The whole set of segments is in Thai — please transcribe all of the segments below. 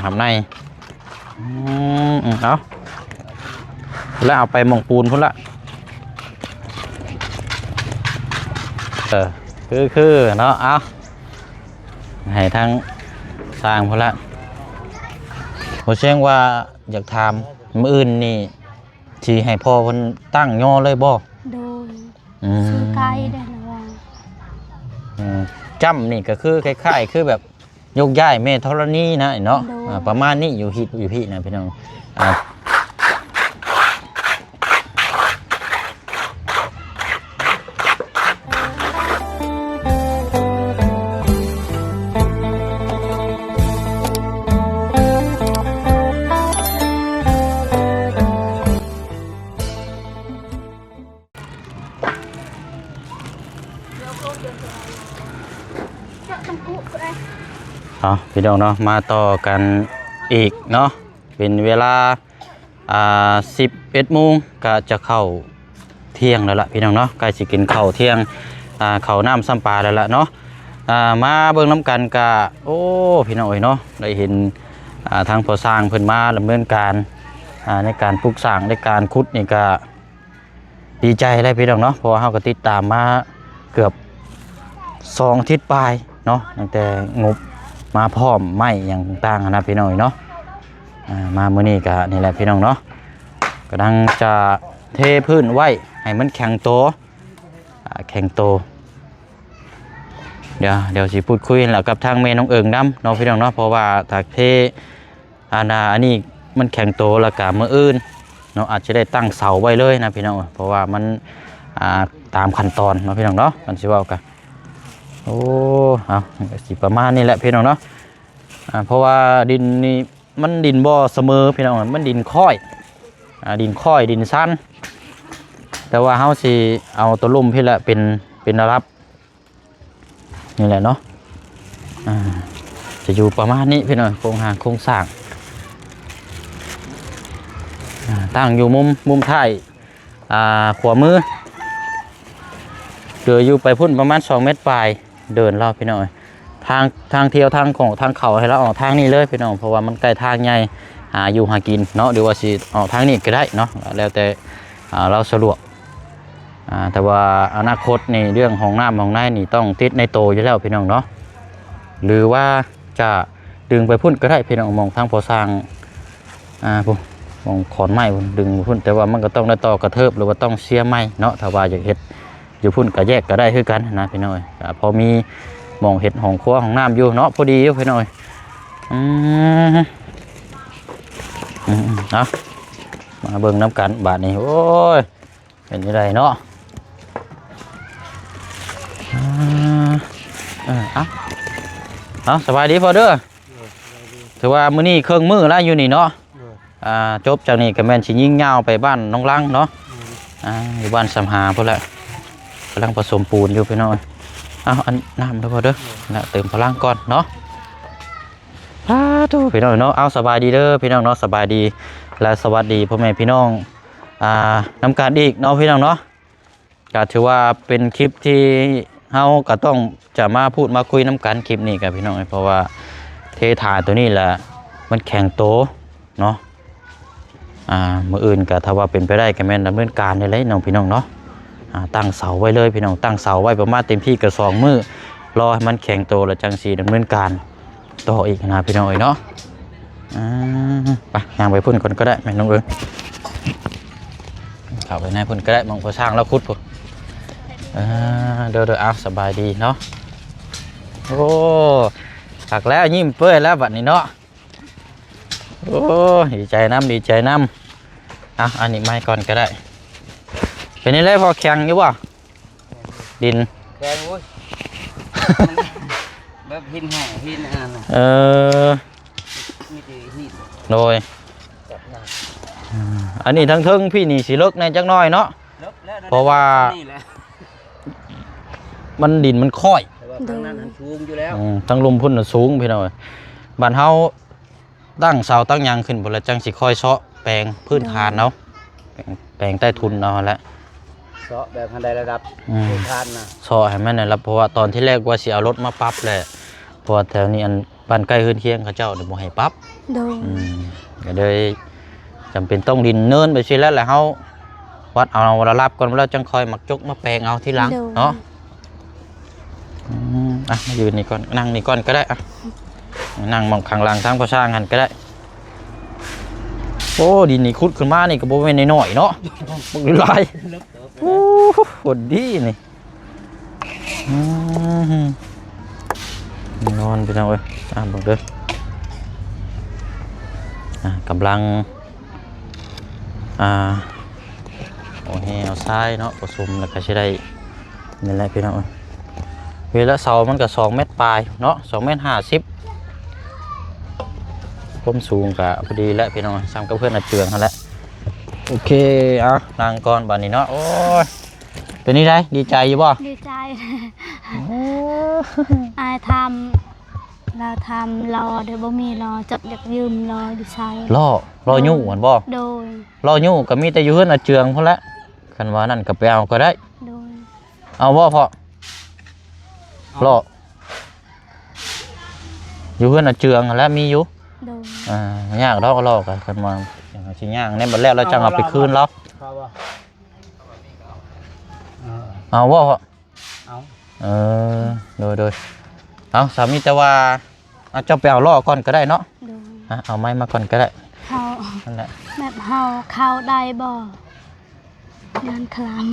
ทำในเอาแล้วเอาไปมองปูนพุ่นละคือเนาะเอาให้ทั้งสร้างพุ่นละผมเชื่อว่าอยากทำมื้ออื่นนี่ที่ให้พ่อเพิ่นตั้งย่อเลยบ่โดยซื้อไก่ได้นะว่าจ้ำนี่ก็คือคล้ายๆคือแบบยกย้ายแม่ธรณีนะเนาะประมาณนี้อยู่พี่นะพี่น้องพี่น้องเนาะมาต่อกันอีกเนาะเป็นเวลา11 โมงก็จะเข้าเที่ยงแล้วล่ะพี่น้องเนาะใกล้สิกินข้าวเที่ยงข้าวน้ำซ้ำปลาแล้วล่ะเนาะมาเบิ่งน้ำกันกะโอ้พี่น้องเนาะได้เห็นทางผู้สร้างเพิ่นมาดำเนินการในการปลูกสร้างในการขุดนี่ก็ดีใจเลยพี่น้องเนาะเพราะว่าเฮาก็ติดตามมาเกือบ2 อาทิตย์ปลายเนาะตั้งแต่งบมาพร้อมไม้อย่างต่างๆนะพี่น้องเนาะมามื้อนี้ก็นี่แหละพี่น้องเนาะกำลังจะเทพื้นไว้ให้มันแข็งโตเดี๋ยวสิพูดคุยแล้วกับทางแม่น้องเอิงนำเนาะพี่น้องเนาะเพราะว่าถ้าเทอันนี้มันแข็งโตแล้วก็มื้ออื่นเนาะอาจจะได้ตั้งเสาไว้เลยนะพี่น้องเพราะว่ามันตามขั้นตอนเนาะพี่น้องเนาะกันสิเว้ากันโอ้เอาสิประมาณนี้แหละพี่น้องเนาะเพราะว่าดินนี่มันดินบ่เสมอพี่น้องมันดินค่อยดินสั้นแต่ว่าเฮาสิเอาตัวลุ่มพี่ละเป็นระดับนี่แหละเนาะจะอยู่ประมาณนี้พี่น้องโครงสร้างตั้งอยู่มุมท้ายขวามือเดินอยู่ไปพุ่นประมาณ2 เมตรปลายเดินเล่าพี่น้องทางเที่ยวทางเขาให้เราออกทางนี้เลยพี่น้องเพราะว่ามันใกล้ทางใหญ่อยู่หากินเนาะหรือว่าสิออกทางนี้ก็ได้เนาะแล้วแต่เราสะดวกแต่ว่าอนาคตในเรื่องของน้ำของในนี่ต้องติดในโตอยู่แล้วพี่น้องเนาะหรือว่าจะดึงไปพุ่นก็ได้พี่น้องมองทางพอสร้างมองขอนไม้ดึงพุ่นแต่ว่ามันก็ต้องได้ต่อกระเทิบหรือว่าต้องเสียไม้เนาะถ้าว่าอยากเฮ็ดอยู่พุ่นก็แยกก็ได้คือกันนะพี่น้อยพอมีมองเห็ดของครัวของน้ำอยู่เนาะพอดีอยู่พี่น้อยเอามาเบิ่งน้ำกันบาทนี้โอ้ยเป็นยังไงเนาะเอาสบายดีพอเด้อถือว่ามื้อนี้เครื่องมือแล้วอยู่นี่เนาะจบจากนี้ก็แม่นสิยิ่งยาวไปบ้านน้องลังเนาะอยู่บ้านสำหาพุ่นแหละกำลังผสมปูนอยู่พี่น้อยเอาอันน้ำด้วยพอเด้อนะเติมพลังก่อนเนาะพี่น้องเนาะเอาสบายดีเด้อพี่น้องเนาะสบายดีและสวัสดีพ่อแม่พี่น้องนำการอีกเนาะพี่น้องเนาะก็ถือว่าเป็นคลิปที่เฮาก็ต้องจะมาพูดมาคุยน้ำกันคลิปนี้กับพี่น้องเพราะว่าเทถาตัวนี้แหละมันแข็งโตเนาะมื้ออื่นก็ถ้าว่าเป็นไปได้ก็แม่นดำเนินการได้เลยน้องพี่น้องเนาะตั้งเสาไว้เลยพี่น้องตั้งเสาไว้ประมาณเต็มที่กับ2 มื้อรอให้มันแข็งโตแล้วจังสีดำเนินการต่ออีกนะพี่น้องเนาะไปย่างไปพุ่นก่อนก็ได้แม่น้องเอิญเข้าไปในพุ่นก็ได้มองพอช่างแล้วคุดพุ่นเดี๋ยวเอาสบายดีเนาะโอ้ถักแล้วยิ้มเปื่อยแล้วบัดนี้เนาะโอ้ดีใจน้ำอันนี้ไม่ก่อนก็ได้เป็นนี่เลยพอแข็งอยู่วะดินแข็งวุ้ยแบบหินแห้งหินโดยอันนี้ทั้งทึ่งพี่นี่สีเลิกในจังน้อยเนาะเพราะว่ามันดินมันค่อยทั้งนั้นสูงอยู่แล้วทั้งลมพุ่นสูงพี่น้อยบ้านเฮาตั้งเสาตั้งยางขึ้นบนละจังสีค่อยเซาะแปลงพื้นฐานเนาะแปลงใต้ทุนเนาะแหละเซาะแบบทันใดระดับทานนะเซาะให้แม่นเพราะว่าตอนที่แรกว่าสิเอารถมาปรับแหละเพราะแถวนี้อันบ้านใกล้เฮือนเคียงเขาเจ้าเดี๋ยวบ่ให้ปรับ โดย ก็เลยจำเป็นต้องดินเนินไปสิแล้วแหละเฮาวัดเอาเรารับก่อนแล้วจังคอยมักจกมาแปลงเอาทีหลังเนาะอ่ะมายืนนี่ก่อนนั่งนี่ก่อนก็ได้อ่ะนั่งมองข้างหลังทางพอสร้างหันก็ได้โอ้ดินนี่ขุดขึ้นมานี่ก็บ่แม่นน้อยๆเนาะบึกหลายโอ้โหดีนี่นอนไปจังเว้ยบังเด้อกำลังโอ้โหเอาทรายเนาะผสมแล้วก็ใช้ได้นี่แหละพี่น้องเวลาเสามันก็2 เมตรปลายเนาะ2 เมตร 50ความสูงก็พอดีแล้วพี่น้องซ้ำกับเพื่อนอาเจืองเขาแหละโอเคเอาล้างก่อนบัดนี้เนาะโอ้ยเป็นนี่ได้ดีใจอยู่บ่ ดีใจอายทำเราทำรอเดี๋ยวบ่มีรอจับอยากยืมรอดีไซน์ รอยุ่งเหมือนบ่ โดย รอยุ่งก็มีแต่อยู่เพื่อนอาเจืองเพราะละคันว่านั่นก็ไปเอาก็ได้ โดย เอาบ่พอรออยู่เพื่อนอาเจืองแล้วมีอยู่ โดย ยากดอกก็รอกันคันว่าอย่างชิ้นย่างในบัดแล้วเราจังเอาไปคืนแล้วเอาบ่พอ เอา โดยเอาสามีแต่ว่าเจ้าไปเอาล่อก่อนก็ได้เนาะ โดย เอาไม้มาก่อนก็ได้ เขา นั่นแหละ แบบเฮาเข้าได้บ่ยันคล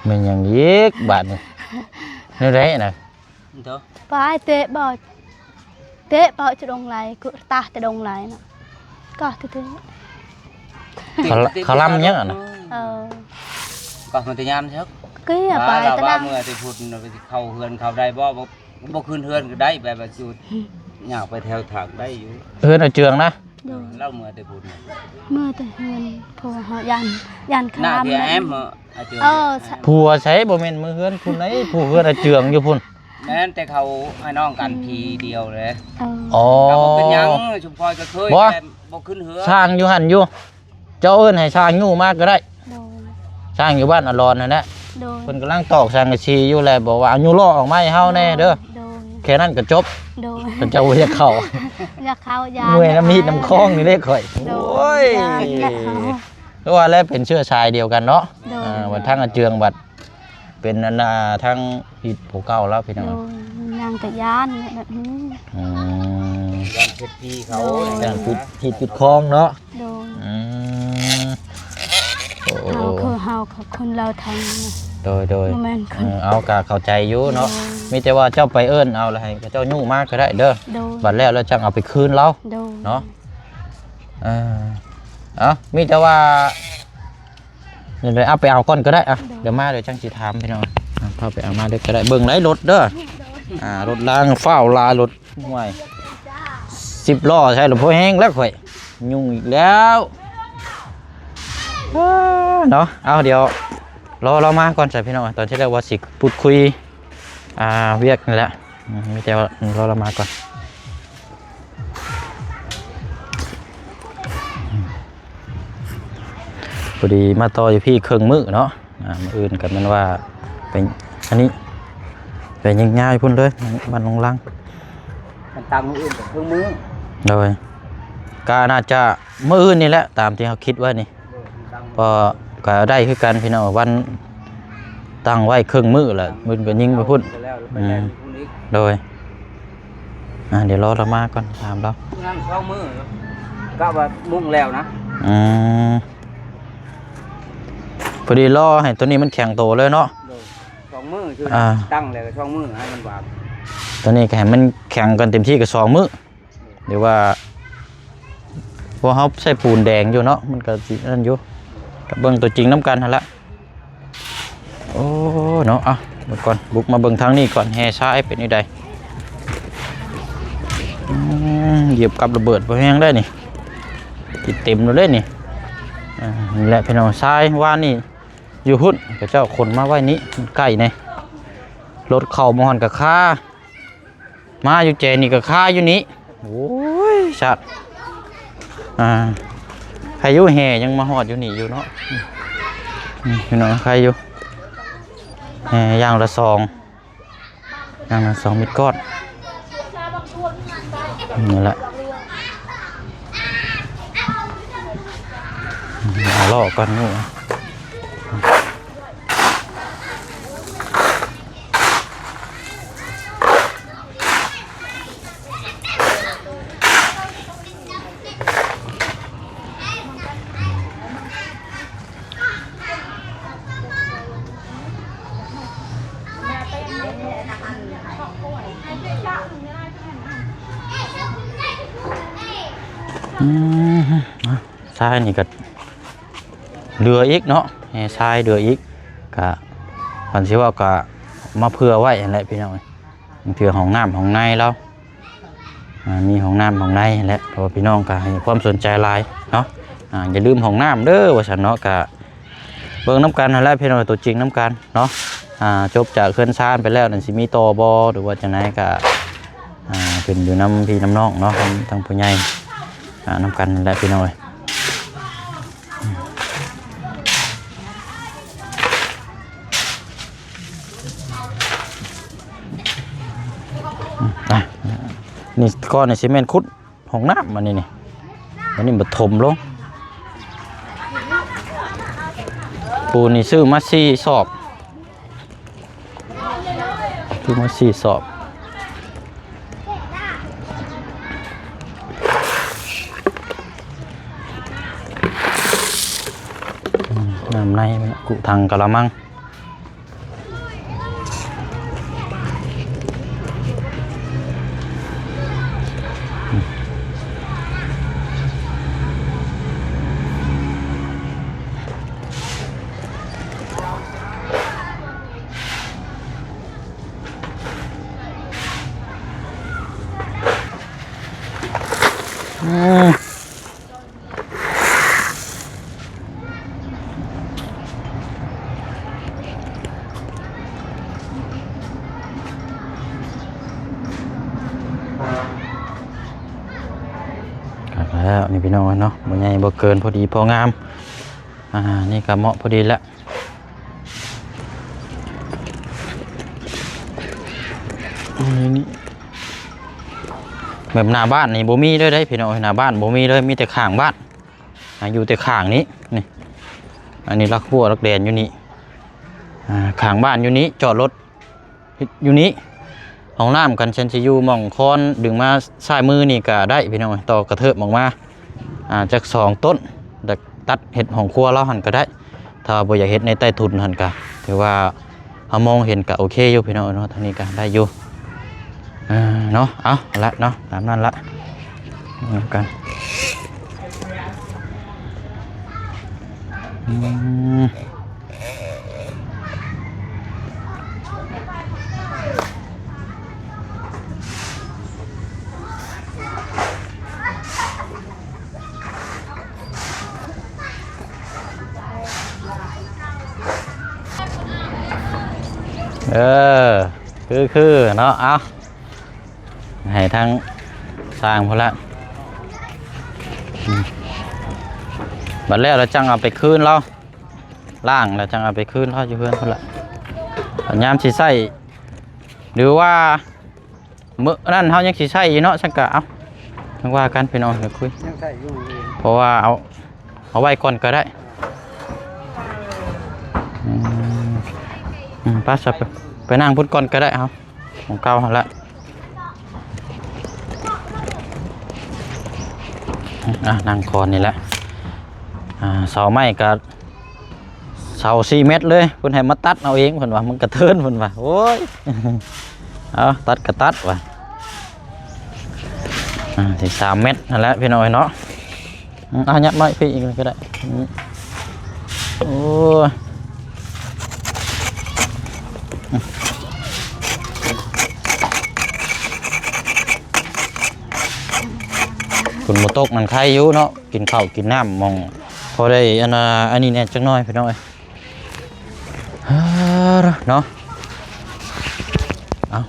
มันอย่างยีกบาทนี่นี่ไรนะ ำไปเตะบ่จะดงไหลกุตาจะดงไหลน่ะก็ตื้อ เขาล่ำเนี้ยนะ ก็มันจะยามใช่ไหม กี้ไปตะดัง เมื่อที่พูดไปเข้าเฮือนเข้าได้บ่คืนเฮือนก็ได้แบบจุดอยากไปแถวทางได้อยู่ เฮือนเอาเจืองนะ เล่าเมื่อที่พูด เมื่อแต่เฮือนพอเฮายันค หน้า ลำ ที่แอมอาจารย์ ผัวใช้บ่แม่นมือเฮือนพุ่นไหนผู้เฮือนเอาเจืองอยู่พุ่น แม้แต่เขาไอ้น้องกันทีเดียวเลย อ๋อ เราเป็นยังชุมพรก็เคยแต่บ่ขึ้นเฮือ ช่างอยู่หันอยู่เจ้าเอิ้นให้ช่างอยู่มากก็ได้ โดย ช่างอยู่บ้านอรอนนั่นแหละ โดย เพิ่นกำลังตอกสังกะสีอยู่แหละบอกว่าเอาอยู่ล่อออกมาให้เฮาแน่เด้อ โดย แค่นั้นก็จบ โดย เพิ่นจะเอาเรียกเข้า อยากเข้ายา เมื่อยน้ำมีดน้ำคลองนี่เด้ข่อยโอ้ยก็ว่าแล้วเป็นเชื้อชายเดียวกันเนาะวันทั้งอาเจืองบัดเป็นนันทั้งผิดผู้เก่าแล้วพี่น้อง โดยนางกะยานแบบนี้ ยันเพชรพี่เขา อย่างผิดคลองเนาะ โดย โอ้ เฮาคือคนเราทำ โดย แม่นคน เอากะเข้าใจอยู่เนาะมีแต่ว่าเจ้าไปเอิ้นเอาอะไรเจ้ายู่มากก็ได้เด้อ โดย บัดแล้วจังเอาไปคืนเรา โดย เนาะมีแต่ว่าเดี๋ยวเอาไปเอาก้อนก็ได้เดี๋ยวมาเดี๋ยวจังสิถามพี่น้องเข้าไปเอามาเดี๋ยวก็ได้เบิ่งไหนรถเด้อรถล้างเฝ้าลารถห่วย10 ล้อใช่หรือพอแห้งแล้วข่อยยุ่งอีกแล้วเนาะเอาเดี๋ยวรอมาก่อนใส่พี่น้องตอนที่เรียกว่าสิพูดคุยเวียกนี่แหละมีแต่ว่ารอเรามาก่อนพอดีมาต่ออยู่พี่เครื่องมือเนาะมาอื่นกันมันว่าเป็นอันนี้เป็นยังง่ายพุ่นเลยมันลงลัง มันตามมืออื่นกับเครื่องมือ เลยก็น่าจะมื้ออื่นนี่แหละตามที่เขาคิดไว้นี่พอก็ได้คือกันพี่น้องวันตั้งไว้เครื่องมือแหละมันก็ยิงไปพุ่นโดยเดี๋ยวรอเรามาก่อนถามเรา งานช่องมือก็ว่ามุ่งแล้วนะ พอดีรอให้ตัวนี้มันแข็งโตเลยเนาะ ช่องมือคือตั้งเลยช่องมือให้มันวาง ตัวนี้ก็ให้มันแข็งกันเต็มที่กับ2 มื้อเดี๋ยวว่าพวกเขาใส่ปูนแดงอยู่เนาะมันก็สินั่นอยู่กับเบิ่งตัวจริงน้ำกันหั่นละโอ้เนาะเบิ่งก่อนบุกมาเบิ่งทางนี้ก่อนแห่ซ้ายเป็นนี่ใดเหยียบกับระเบิดบ่แห้งได้นี่ติดเต็มเลยนี่นี่แหละพี่น้องซ้ายว่านี่อยู่หุ่นกับเจ้าคนมาไว้นี้ใกล้นี่รถเข่ามอนกับค่ามาอยู่เจนี่กับค่าอยู่นี้โอ้ยชัดใครอยู่แห่ยังมาหอดอยู่นี่อยู่เนาะพี่น้องใครอยู่แห่ย่างละ2เม็ดก้อนนี่แหละ ลอกก่อนงูทรายนี่ก็เรืออีกเนาะทรายเรืออีกกะพันสิว่าก็มาเพื่อไว้อะไรพี่น้องเพื่อห้องน้ำห้องในแล้วมีห้องน้ำห้องในแหละเพราะพี่น้องก็ให้ความสนใจหลายเนาะอย่าลืมห้องน้ำเด้อว่าฉันเนาะกะเบิ่งน้ำกันนั่นแหละพี่น้องตัวจริงน้ำกันเนาะจบจากเคลื่อนซ่านไปแล้วนั่นสิมีตอบอหรือว่าจะไหนก็เป็นอยู่น้ำพี่น้ำน้องเนาะทางผู้ใหญ่น้ำกันนั่นแหละพี่น้องนี่ก้อนในซีเมนต์คุดห้องน้ำมันนี่มันนี่มาถมลงปูนี่ซื้อมา4 สอบซื้อมา4 สอบน้ำในกุทางกะละมังแล้วนี่พี่น้องเนาะบ่ใหญ่บ่เกินพอดีพองามนี่ก็เหมาะพอดีแล้วนี่แบบหน้าบ้านนี่บ่มีเลยได้พี่น้องหน้าบ้านบ่มีเลยมีแต่ข้างบ้านอยู่แต่ข้างนี้นี่อันนี้รักบัวรักแดนอยู่นี่ข้างบ้านอยู่นี้จอดรถอยู่นี้ห้องน้ำกันเชนซิยูมองคอนดึงมาซ้ายมือนี่ก็ได้พี่น้องต่อกระเทิบออกมาจาก2 ต้นตัดเห็ดของครัวเราหันก็ได้ถ้าบ่อยากเห็ดในใต้ทุนหันก็ถือว่าเอามองเห็นก็โอเคอยู่พี่น้องเนาะทางนี้ก็ได้อยู่เนาะเอาละเนาะตามนั้นละกันคือเนาะเอาให้ทั้งสร้างพอละบัดแล้วเราจังเอาไปคืนเราล่างเราจังเอาไปคืนเราอยู่เพื่อนพอละยามสีใส่หรือว่าเมื่อนั่นเขายังสีใส่เนาะสังกะเอาทั้งว่ากันพี่น้องเดี๋ยวคุยเพราะว่าเอาไว้ก่อนก็ได้ป้าสับไปนั่งพุทธก่อนก็ได้ครับของเก่าหันละนั่งคอนนี่แหละเสาไม้กับเสา4 เมตรเลยเพิ่นให้มาตัดเอาเองเพิ่นว่ามันกระเทินเพิ่นว่าโอ้ยเอาตัดก็ตัดว่ะถึง3 เมตรนั่นแหละพี่น้อยเนาะยัดไม้พี่อีกก็ได้โอ้คุณโมตกมันไข่อยู่เนาะกินข้าวกินน้ำมองพอได้อันนี้เนี่ยจังน้อยพี่น้อยเนาะเอา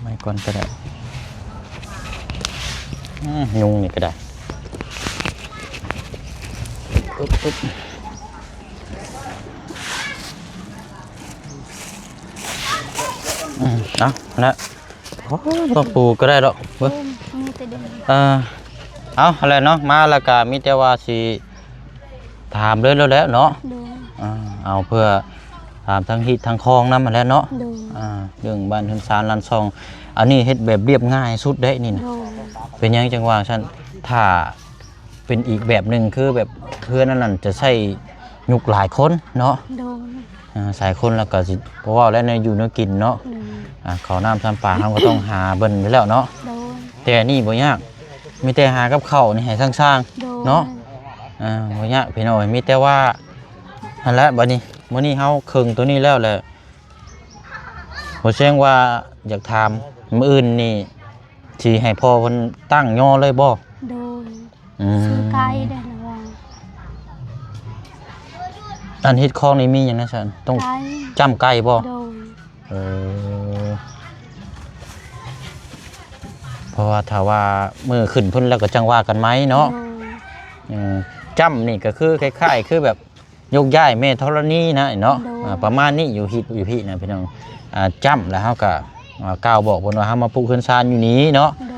ไม่ก่อนก็ได้ยุงนี่ก็ได้เอาละก็ปูก็ได้หรอกเอาอะไรเนาะมาแล้วก็มีแต่ว่าสิ ถามเลยแล้วเนาะ โดย เอาเพื่อถามทั้งฮิตทั้งคลองนำมาแล้วเนาะ โดย เรื่องบ้านเฮือนศาลลานซอง อันนี้เฮ็ดแบบเรียบง่ายสุดได้นี่นะ โดย เป็นหยังจังว่าซั่นถ้าเป็นอีกแบบหนึงคือแบบเพื่อนนั่นจะใช้ยุกหลายคนเนาะ โดย สายคนแล้วก็สิเพราะว่าแล้วในอยู่เนื้อกินเนาะ โดย ข้าวน้ำซ้ำปลาเราก็ต้องหาเบิ่นไปแล้วเนาะ โดย แต่นี่บ่ยากมีแต่หากับข้าวนี่ให้สร้าง โดย ๆเนาะบ่ยากพี่น้อยมีแต่ว่านั่นแหละบัดนี้มื้อนี้เฮาครึ่งตัวนี้แล้วแหละบ่แจ้งว่าอยากถามมื้ออื่นนี่สิให้พ่อเพิ่นตั้งย่อเลยบ่ โดย อืม ซื้อไก่ได้แล้วว่า อันเฮ็ดคลองนี่มีหยังนะซั่นต้อง ไก่ จ้ำไก่บ่ โดย เออเพราะว่าถ้าว่ามือขึ้นพุ่นแล้วก็จังว่ากันไหมเนาะ โดย จ้ำนี่ก็คือคล้ายๆคือแบบยกย้ายแม่ธรณีนะเนาะ โดย ประมาณนี้อยู่พี่นะพี่น้องจ้ำแล้วเฮาก็กล่าวบอกเพิ่นว่าเฮามาปลูกเฮือนซานอยู่นี้เนาะ โด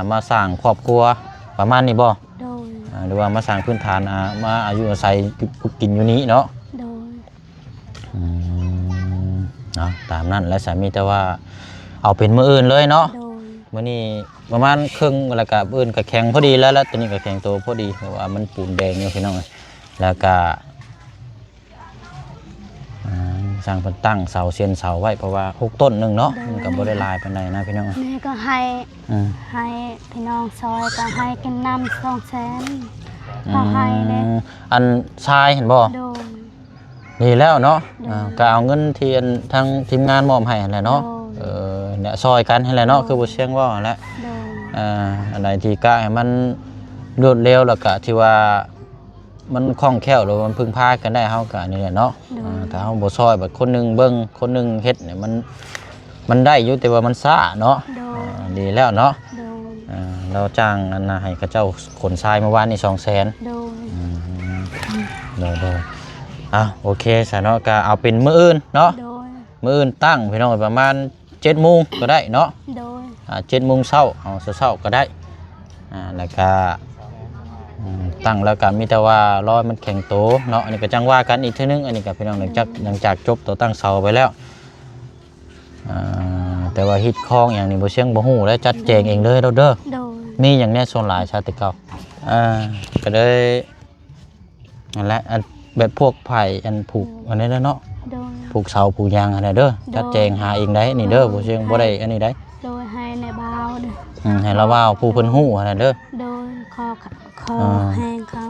ย มาสร้างครอบครัวประมาณนี้บ่ โดย หรือว่ามาสร้างพื้นฐานมาอายุอาศัยกินอยู่นี้เนาะ โดย เนาะตามนั้นและสามีแต่ว่าเอาเป็นมื้ออื่นเลยเนาะ โดย มื้อนี้ประมาณครึ่งแล้วก็มื้ออื่นก็แข็งพอดีแล้วตัวนี้ก็แข็งโตพอดีเพราะว่ามันปูนแดงอยู่พี่น้องแล้วก็สร้างเพิ่นตั้งเสาเซียนเสาไว้เพราะว่า6ต้นนึงเนาะมันก็บ่ได้หลายปานใดนะพี่น้อง แม่ก็ให้ อืม ให้พี่น้องซอยก็ให้กินน้ำ200,000ก็ให้เด้ อันชายเห็นบ่ โดย นี่แล้วเนาะ โดย ก็เอาเงินที่อันทางทีมงานมอบให้นั่นแหละเนาะ โดย เนี่ยซอยกันให้แหละเนาะคือบ่เชียงว่านั่นแหละ โดย อันใดที่กะให้มันรวดเร็วแล้วก็ที่ว่ามันคล่องแคล่วหรือมันพึ่งพากันได้เฮาก็นี่แหละเนาะถ้าเฮาบ่ซอยแบบคนหนึงเบิ่งคนหนึงเฮ็ดเนี่ยมันได้อยู่แต่ว่ามันช้าเนาะ โดย ดีแล้วเนาะ โดย เราจ้างอันน่ะให้เขาเจ้าขนทรายเมื่อวานนี่200,000 โดย โดยโอเคซะเนาะก็เอาเป็นมื้ออื่นเนาะ โดย มื้ออื่นตั้งพี่น้องประมาณ 7:00 นก็ได้เนาะ โดย 7:00 นเช้าเอาเช้าก็ได้แล้วก็ตั้งแล้วก็มีแต่ว่ารอมันแข็งโตเนาะอันนี้ก็จังว่ากันอีกเทื่อนึงอันนี้ก็พี่น้องหลังจากจบตัวตั้งเสาไปแล้วแต่ว่าฮิตคลองอย่างนี้บ่เชียงบ่ฮู้แล้วจัดแจงเองเลยเด้อ โดย มีอย่างแน่ส่วนหลายชาติเก่าก็ได้นั่นแหละอันแบบพวกไผ่อันผูกอันนี้เนาะ โดย ผูกเสาผูกยางอะไรเด้อจัดแจงหาเองได้นี่เด้อบ่เชียงบ่ได้อันนี้ได้ โดยให้ในบ่าวเด้อ ให้เราว่าผู้เพิ่นฮู้อันนั้นเด้อ โดยคอแห้งเขา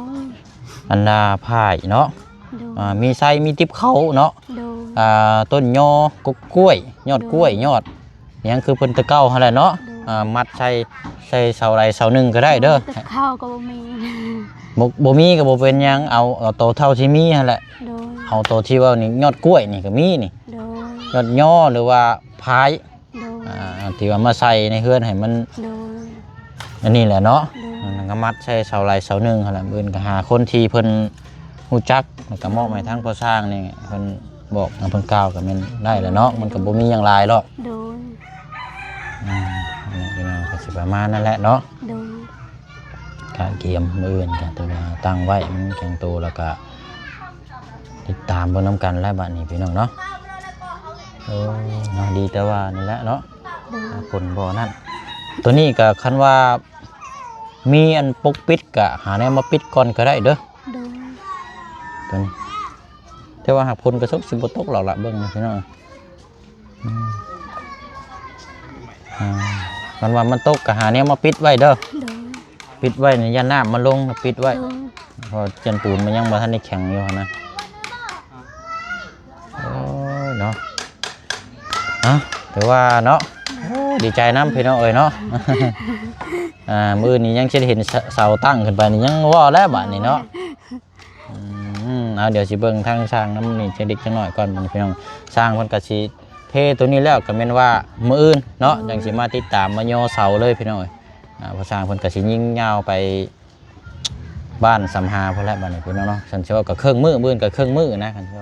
อันดาพายเนาะ โดย มีไส้มีติ๊บเขาเนาะ โดย ต้นยอกกล้วยยอดกล้วยยอดหยังคือเพิ่นตะเก้าหั่นแหละเนาะมัดใส่เสาใดเสาหนึ่งก็ได้เด้อ แต่ข้าวก็บ่มี บ่มีก็บ่เป็นหยังเอาโตเท่าที่มีหั่นแหละ โดย เอาโตที่ว่านี่ยอดกล้วยนี่ก็มีนี่ โดย ยอดย่อหรือว่าพาย โดย ที่ว่ามาใส่ในเฮือนให้มัน โดย อันนี้แหละเนาะ โดย ก็มัดใส่เสาใดเสาหนึ่งหั่นแหละเพิ่นก็หาคนที่เพิ่นฮู้จักแล้วก็มอบให้ทางผู้สร้างนี่เพิ่นบอกเพิ่นกล่าวก็แม่นได้แหละเนาะมันก็บ่มีหยังหลายหรอก โดย พี่น้องก็สิประมาณนั่นแหละเนาะ โดย การเกียมมืออื่นกันแต่ว่าตั้งไว้มันแข็งโตแล้วก็ติดตามเบิ่งนำกันแล้วบัดนี้พี่น้องเนาะเนาะดีแต่ว่านี่แหละเนาะ โดย ผลบ่นั่นตัวนี้ก็คันว่ามีอันปกปิดก็หาแนวมาปิดก่อนก็ได้เด้อ โดย ตัวนี้แต่ว่าหากผลกระทบสิบ่ตกหรอกล่ะเบิ่งนะพี่น้องคันว่ามันตกก็หาแนวมาปิดไว้เด้อ โดย ปิดไว้ในย่านน้ำมันลงปิดไว้ โดย เพอเจนปูนมันยังมาทันได้แข็งอยู่นะโอ้ยเนาะถือว่าเนาะดีใจน้ำพี่น้องเอ้ยเนาะ มือนี้ยังจะเห็นเสาตั้งขึ้นไปนี่ยังว่าแล้วบ้านนี่เนาะเอาเดี๋ยวสิเบิ่งทางสร้างน้ำนี่จะเด็กจังหน่อยก่อนพี่น้องสร้างมันกะสิเทตัวนี้แล้วก็แม่นว่ามืออื่นเนาะยังสิมาติดตามมาย่อเสาเลยพี่น้องเอ้ยพอสร้างเพิ่นกะสิยิ่งยาวไปบ้านสำหาพอแล้วบ้านนี้พี่น้องเนาะฉันเชื่อว่ากับเครื่องมือมื้อกับเครื่องมือนะฉันเชื่อ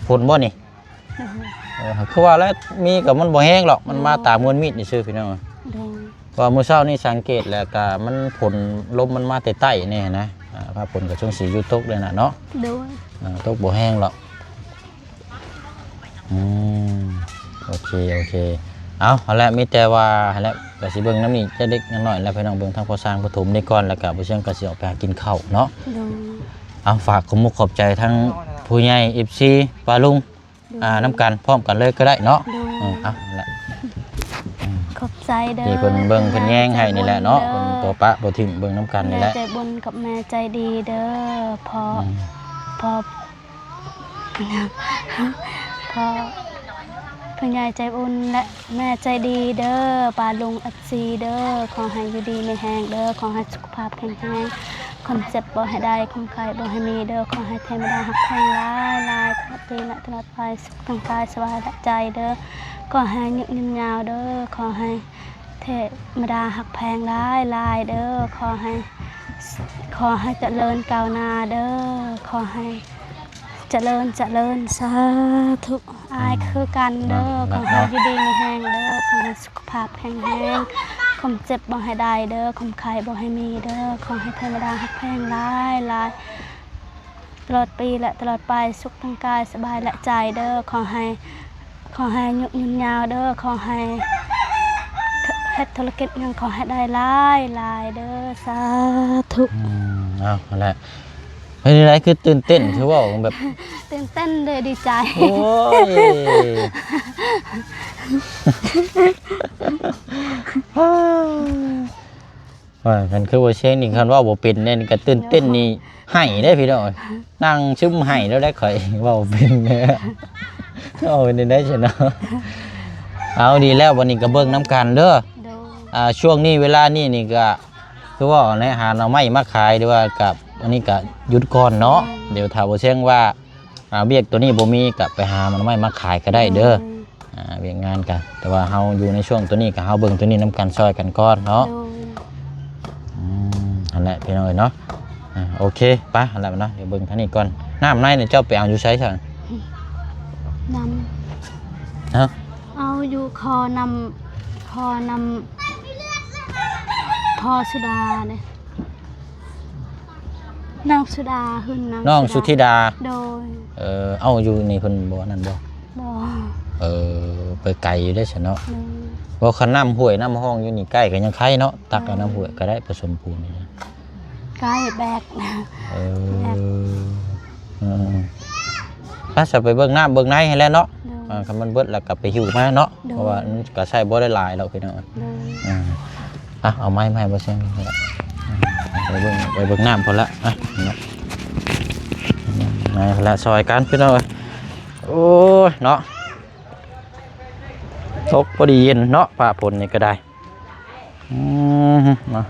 ฝนบ่นี่คือว่าแล้วมีกับมันบ่แห้งหรอกมันมาตามมวลมีดนี่ซื่อพี่น้อง โดย ว่ามื้อเช้านี่สังเกตแล้วก็มันผลลมมันมาแต่ใต้นี่นะพาผลก็ช่วงสีอยู่ตกเลยน่ะเนาะ โดย ตกบ่แห้งหรอกโอเคเอาละมีแต่ว่าแล้วก็สิเบิ่งน้ำนี่จะเด็กน้อยแล้วพี่น้องเบิ่งทางพอสร้างปฐมนี่ก่อนแล้วก็บ่เชิงก็สิออกไปหากินข้าวเนาะ โดย เอาฝากขอบมุกขอบใจทั้งผู้ใหญ่ FC ป้าลุงน้ำกันพร้อมกันเลยก็ได้เนาะ โดย เอาละ ขอบใจเด้อ นี่เพิ่นเบิ่งเพิ่นแย่งให้นี่แหละเนาะเพิ่นบ่ปะบ่ทิ้งเบิ่งน้ำกันนี่แห แม่ ละ ใจบุญกับแม่ใจดีเด้อพอพ่อใหญ่ใจบุญและแม่ใจดีเด้อป้าลุงอัดซีเด้อขอให้อยู่ดีไม่แห้งเด้อขอให้สุขภาพแข็งแรงความเจ็บบ่ให้ได้ความไข้บ่ให้มีเด้อขอให้เทวดาหักแพงหลายตลอดปีและตลอดไปสุขทางกายสบายและใจเด้อขอให้ยืนยาวเด้อขอให้เทวดาหักแพงหลายเด้อขอให้เจริญก้าวหน้าเด้อขอให้เจริญสาธุอายคือกันเด้อขอให้อยู่ดีมีแห้งเด้อขอให้สุขภาพแข็งแรงความเจ็บบ่ให้ได้เด้อความไข้บ่ให้มีเด้อขอให้เทวดาหักแพงหลายตลอดปีและตลอดไปสุขทางกายสบายและใจเด้อขอให้ยืนยาวเด้อขอให้เฮ็ดธุรกิจยังขอให้ได้หลายเด้อสาธุ เอาละเฮ้ยอะไรคือตื่นเต้นคือว่าแบบ ตื่นเต้นเลยดีใจ โอ้ยว่ากันคือว่าเช็คนี่คันว่าบ่เป็นเนี่ยก็ตื่นเต้นนี่ให้ได้พี่น้อยนั่งซึมให้แล้วได้ข่อยว่าบ่เป็นเนี่ยเอาเป็นได้ใช่เนาะเอาดีแล้ววันนี้ก็เบิ่งน้ำกันเด้อ โดย ช่วงนี้เวลานี้นี่ก็คือว่าในหาหน่อไม้มาขายหรือว่ากับอันนี้ก็หยุดก่อนเนาะเดี๋ยวถ้าบ่เช่งว่าเวียกตัวนี้บ่มีก็ไปหาหน่อไม้มาขายก็ได้เด้อเวียกงานกันแต่ว่าเฮาอยู่ในช่วงตัวนี้ก็เฮาเบิ่งตัวนี้นํกันซอยกันก่อนเนาะ โดย อันแหละพี่น้อยเนาะโอเคไปอันแหละเนาะเดี๋ยวเบิ่งทางนี้ก่อนน้ำในเนี่ยเจ้าไปเอาอยู่ใช้ซั่น น ฮะ ำเอาอยู่คอนำพอสุดาเนี่ยน้องสุดาขึ้น น้องสุธิดา โดย เอาอยู่นี่เพิ่นบ่นั่นบ่ บ่ ไปไกลอยู่ได้ซั่นเนาะ โดย บ่คันน้ำห้วยน้ำห้องอยู่นี่ใกล้ก็ยังไข่เนาะตักเอาน้ำห้วยก็ได้ผสมปูนนี่นะ ใกล้แบกนะ ถ้าจะไปเบิ่งน้ำเบิ่งในให้แล้วเนาะ โดย คันมันเบิดแล้วก็ไปหิวมาเนาะ โดย เพราะว่ามันก็ใช้บ่ได้หลายแล้วพี่น้อง โดย เอาไม้บ่เซ็งนี่ละไปเบิ่งน้ำพอละเนาะนายพละซอยกันพี่น้องโอ้ยเนาะตกพอดีเย็นเนาะป่าฝนนี่ก็ได้เนาะ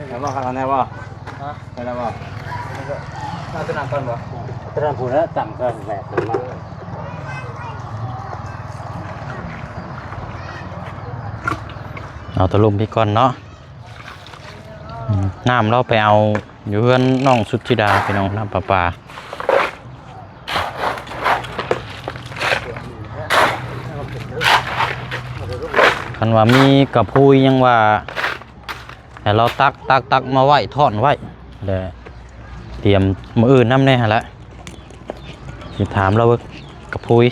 แล้วบ่ครับแน่บ่ไปแล้วบ่เอาตัวนั้นก่อนบ่ตัวนั้นพูดแล้วต่ำก่อนแหลกขึ้นมา เอาตะลุมพี่ก่อนเนาะน้ำเราไปเอาอยู่เพื่อนน้องสุธิดาไปน้องน้ำประปาคันว่ามีกระพุยยังว่าให้เราตักมาไว้ทอดไว้เดี๋ยวเตรียมมืออื่นน้ำแน่ฮะละจะถามเราว่ากระพุย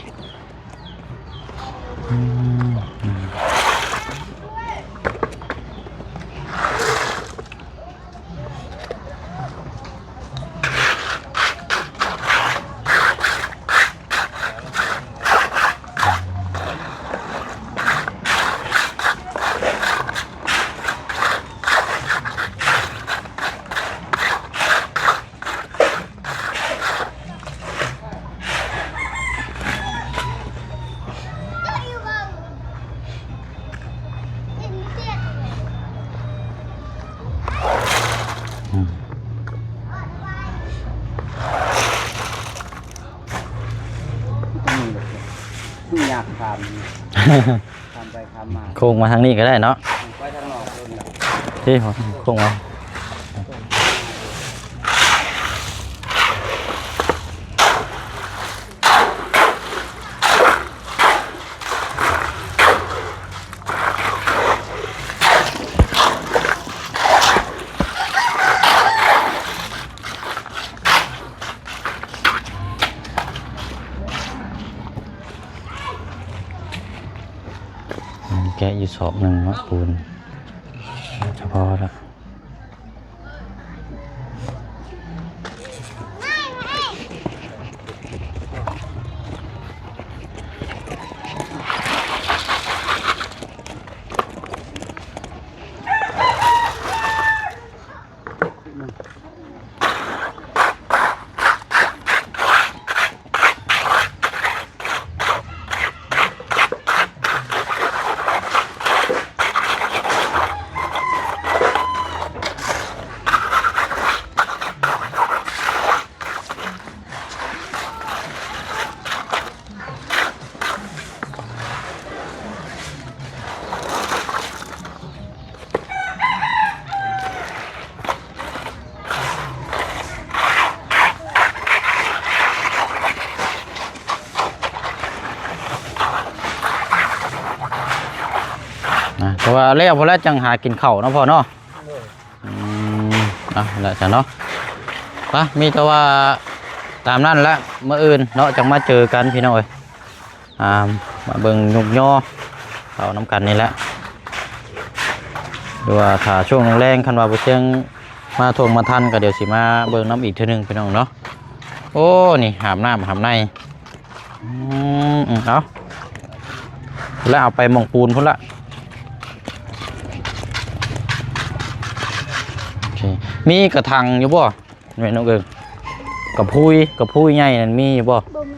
ทำไปทำมา โค้งมาทางนี้ก็ได้เนาะ ไปทางนอกเลยนะ ที่โค้งมาแกะอยู่ศอกหนึ่งเนาะปูนเฉพาะละแต่ว่าแล้วพอแล้วจังหากินข้าวเนาะพ่อเนาะแล้วจ้ะเนาะปะมีแต่ว่าตามนั่นละเมื่ออื่นเนาะจังมาเจอกันพี่น้องเอ้ยมาเบิ่งยุกย่อเอาน้ำกันนี่แหละดูว่าถ้าช่วงแรงคันว่าบ่เชียงมาทวงมาทันก็เดี๋ยวสิมาเบิ่งน้ำอีกเทื่อนึงพี่น้องเนาะโอ้นี่หามน้ำหามในเอาแล้วเอาไปหม่องปูนพุ่นละมีกระถางอยู่บ่แม่น้องเอิงกับพุ้ยใหญ่นั่นมีอยู่บ่ บ่มี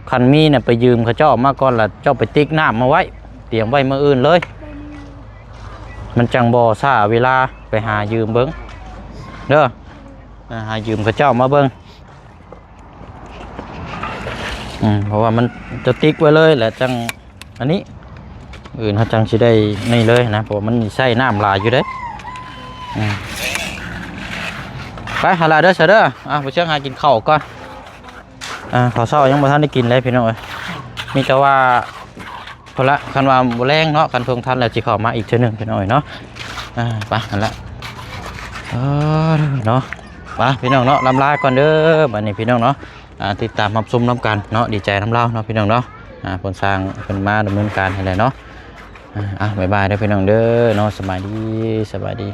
คันมีน่ะไปยืมเขาเจ้ามาก่อนล่ะเจ้าไปติ๊กน้ำมาไว้เตรียมไว้มื้ออื่นเลย มันจังบ่ซ่าเวลาไปหายืมเบิ่งเด้อหายืมเขาเจ้ามาเบิ่งเพราะว่ามันจะติ๊กไว้เลยแหละจังอันนี้อื่นเขาจังสิได้นี่เลยนะเพราะมันใช้น้ำหลายอยู่เด้ไปหาลาเด้อเสยเด้อไปเชื่อหากินข้าวก่อนข้าวเช้ายังบ่ทันได้กินเลยพี่น้องเอ้ยมีแต่ว่าพอละคันว่าบ่แรงเนาะคันเพิ่งทันแล้วสิเข้ามาอีกเทื่อนึงพี่น้องเอ้ยเนาะไปนั่นละเนาะไปพี่น้องเนาะลำลาก่อนเด้อบัดนี้พี่น้องเนาะติดตามรับชมน้ำกันเนาะดีใจน้ำเล่าเนาะพี่น้องเนาะเพิ่นสร้างเพิ่นมาดำเนินการให้แล้วเนาะบ๊ายบายเด้อพี่น้องเด้อเนาะสบายดี